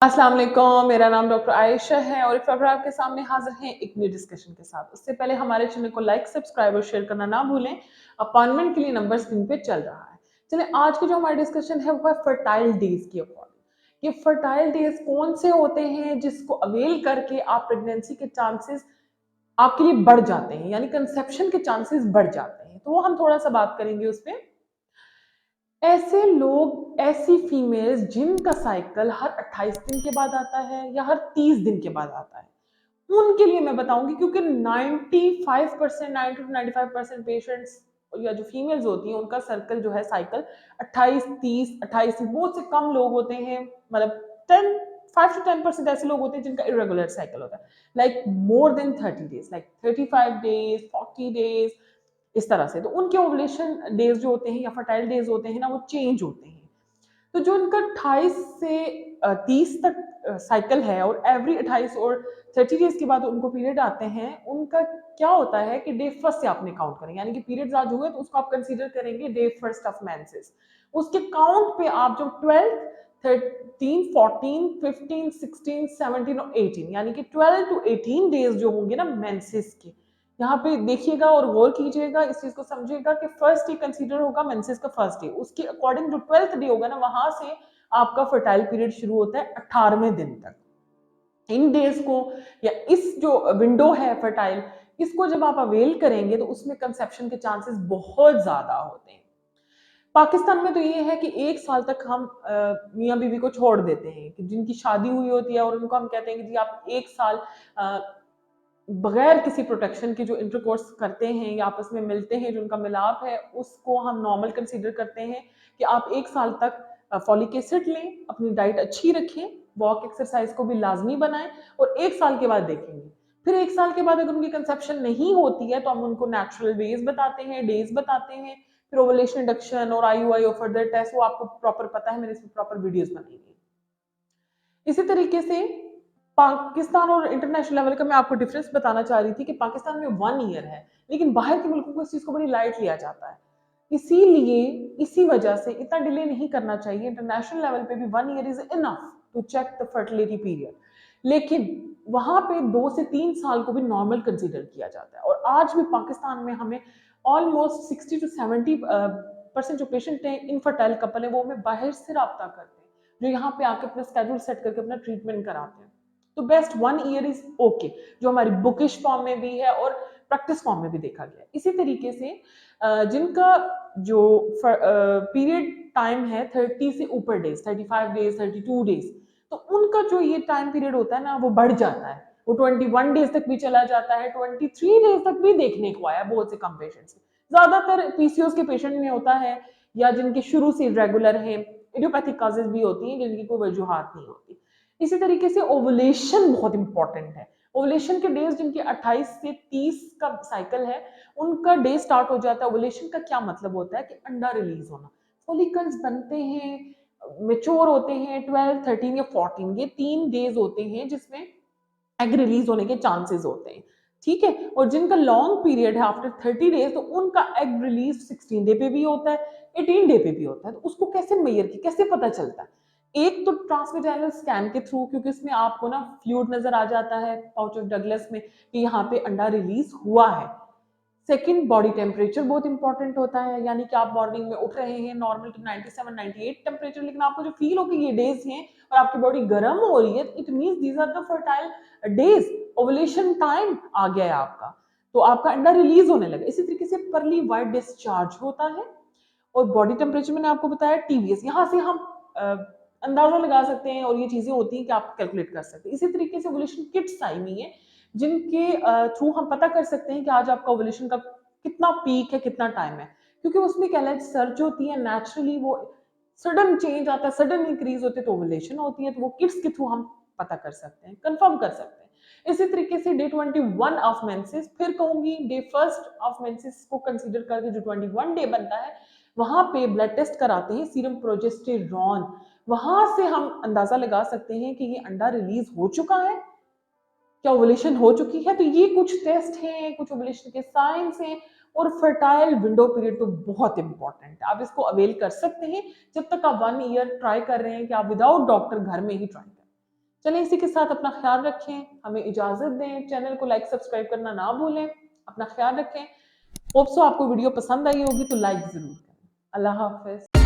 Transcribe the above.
अस्सलाम वालेकुम, मेरा नाम डॉक्टर आयशा है और फिर आपके सामने हाजिर हैं एक न्यू डिस्कशन के साथ। उससे पहले हमारे चैनल को लाइक, सब्सक्राइब और शेयर करना ना भूलें। अपॉइंटमेंट के लिए नंबर स्क्रीन पे चल रहा है। चलिए आज की जो हमारी डिस्कशन है वो है फर्टाइल डेज की अकॉर्डिंग। ये फर्टाइल डेज कौन से होते हैं जिसको अवेल करके आप प्रेगनेंसी के चांसेस आपके लिए बढ़ जाते हैं, यानी कंसेप्शन के चांसेस बढ़ जाते हैं। तो वो हम थोड़ा सा बात करेंगे उस पर। ऐसे लोग, ऐसी फीमेल्स जिनका साइकिल हर 28 दिन के बाद आता है या हर 30 दिन के बाद आता है, उनके लिए मैं बताऊंगी, क्योंकि 95% 90 to 95% पेशेंट्स या जो फीमेल्स होती हैं उनका सर्कल जो है साइकिल 28 30 28 से बहुत से कम लोग होते हैं, मतलब 10 5 to 10% ऐसे लोग होते हैं जिनका इरेगुलर साइकिल होता है, like more than 30 days, like 35 days 40 days, इस तरह से। तो उनके ओवुलेशन डेज जो होते हैं या फर्टाइल डेज होते हैं ना, वो चेंज होते हैं। तो जो इनका 28 से 30 तक साइकिल है और एवरी 28 और 30 डेज के बाद उनको पीरियड आते हैं, उनका क्या होता है कि डे फर्स्ट से आपने काउंट करें, यानी कि पीरियड्स आज हुए तो उसको आप कंसीडर करेंगे डे फर्स्ट ऑफ मेंसेस। उसके काउंट पे आप जो 12 13 14 15 16 17 और 18, यानी कि 12 to 18 डेज जो होंगे ना मेंसेस के, यहाँ पे देखिएगा और गौर कीजिएगा, इस चीज को समझिएगा कि फर्स्ट डे कंसीडर होगा मेंसेस का फर्स्ट डे, उसके अकॉर्डिंग जो 12th डे होगा ना, वहां से आपका फर्टाइल पीरियड शुरू होता है 18वें दिन तक। इन डेज को या इस जो विंडो है फर्टाइल, इसको जब आप अवेल करेंगे तो उसमें कंसेप्शन के चांसेस बहुत ज्यादा होते हैं। पाकिस्तान में तो ये है कि 1 साल तक हम मियाँ बीवी को छोड़ देते हैं, कि जिनकी शादी हुई होती है और उनको हम कहते हैं कि जी आप 1 साल बगैर किसी प्रोटेक्शन के जो इंटरकोर्स करते हैं या आपस में मिलते हैं, जो उनका मिलाप है उसको हम नॉर्मल कंसीडर करते हैं, कि आप 1 साल तक फॉलिक एसिड लें, अपनी डाइट अच्छी रखें, वॉक एक्सरसाइज को भी लाजमी बनाएं और 1 साल के बाद देखेंगे। फिर 1 साल के बाद अगर उनकी कंसेप्शन नहीं होती है तो हम उनको नेचुरल वेज बताते हैं, डेज बताते हैं, फिर ओवुलेशन इंडक्शन और IUI और फर्दर टेस्ट, वो आपको प्रॉपर पता है, मैंने इसमें प्रॉपर वीडियोस बनाई है। इसी तरीके से पाकिस्तान और इंटरनेशनल लेवल का मैं आपको डिफरेंस बताना चाह रही थी कि पाकिस्तान में 1 ईयर है, लेकिन बाहर के मुल्कों को इस चीज को बड़ी लाइट लिया जाता है। इसीलिए इसी वजह से इतना डिले नहीं करना चाहिए। इंटरनेशनल लेवल पे भी 1 year is enough to check the fertility period, लेकिन वहां पे 2 से 3 साल को भी नॉर्मल कंसीडर किया जाता है। और आज भी पाकिस्तान में हमें ऑलमोस्ट 60 to 70% जो पेशेंट है इनफर्टाइल कपल है, वो हमें बाहर से रब्ता करते हैं, जो यहाँ पे आके अपना स्केड्यूल सेट करके अपना ट्रीटमेंट कराते हैं। तो बेस्ट 1 ईयर इज ओके, जो हमारी बुकिश फॉर्म में भी है और प्रैक्टिस फॉर्म में भी देखा गया। इसी तरीके से जिनका जो पीरियड टाइम है 30 से ऊपर डेज, 35 डेज 32 डेज, तो उनका जो ये टाइम पीरियड होता है ना, वो बढ़ जाता है, वो 21 डेज तक भी चला जाता है, 23 डेज तक भी देखने को आया बहुत से कम पेशेंट्स। ज्यादातर पीसीओएस के पेशेंट में होता है, या जिनके शुरू से रेगुलर है, इडियोपैथिक काजेज भी होती हैं जिनकी कोई वजूहात नहीं होती। इसी तरीके से ओवुलेशन बहुत इंपॉर्टेंट है। ओवुलेशन के डेज जिनके 28 से 30 का साइकिल है, उनका डे स्टार्ट हो जाता है। ओवुलेशन का क्या मतलब होता है कि अंडा रिलीज होना, फॉलिकल्स बनते हैं, मेच्योर होते हैं 12 13 या 14, ये 3 डेज होते हैं जिसमें एग रिलीज होने के चांसेस होते हैं। ठीक है, और जिनका लॉन्ग पीरियड है आफ्टर 30 डेज, तो उनका एग रिलीज 16 डे पे भी होता है, 18 डे पे भी होता है। तो उसको कैसे मेजर की, कैसे पता चलता है? एक तो ट्रांसवेजाइनल स्कैन के थ्रू, क्योंकि उसमें आपको ना फ्लूइड नजर आ जाता है पाउच ऑफ डगलस में कि यहाँ पे अंडा रिलीज हुआ है। सेकंड, बॉडी टेम्परेचर बहुत इंपॉर्टेंट होता है, यानी कि आप मॉर्निंग में उठ रहे हैं नॉर्मल टू 97 98 टेम्परेचर, लेकिन आपको जो फील हो कि ये डेज हैं और आपकी बॉडी गर्म हो रही है, it means these are the fertile days, ovulation time आ गया है आपका, तो आपका अंडा रिलीज होने लगा। इसी तरीके से परली वाइट डिस्चार्ज होता है। और बॉडी टेम्परेचर मैंने आपको बताया TVS, यहाँ से हम अंदाजा लगा सकते हैं और ये चीजें होती हैं कि आप कैलकुलेट कर सकते हैं। इसी तरीके से ओवुलेशन किट्स आई हुई है जिनके थ्रू हम पता कर सकते हैं कि आज आपका ओवुलेशन का कितना पीक है, कितना टाइम है, क्योंकि उसमें कैलेज सर्च होती है नेचुरली, वो सडन चेंज आता है, सडन इंक्रीज होती है तो ओवुलेशन होती है, तो वो किट्स के थ्रू हम पता कर सकते हैं, कंफर्म कर सकते हैं। इसी तरीके से डे 21 ऑफ मेंसेस, फिर कहूंगी डे फर्स्ट ऑफ मेंसेस को कंसीडर करके जो 21 डे बनता है, वहां पे ब्लड टेस्ट कराते हैं, सीरम प्रोजेस्टेरॉन, वहां से हम अंदाजा लगा सकते हैं कि ये अंडा रिलीज हो चुका है, क्या ओवुलेशन हो चुकी है। तो ये कुछ टेस्ट हैं, कुछ ओवुलेशन के साइंस हैं। और फर्टाइल विंडो पीरियड तो बहुत इंपॉर्टेंट है, आप इसको अवेल कर सकते हैं जब तक आप 1 ईयर ट्राई कर रहे हैं, कि आप विदाउट डॉक्टर घर में ही ट्राई करें। चलें इसी के साथ अपना ख्याल रखें, हमें इजाजत दें, चैनल को लाइक सब्सक्राइब करना ना भूलें, अपना ख्याल रखें। होप सो आपको वीडियो पसंद आई होगी तो लाइक जरूर करें। अल्लाह हाफिज।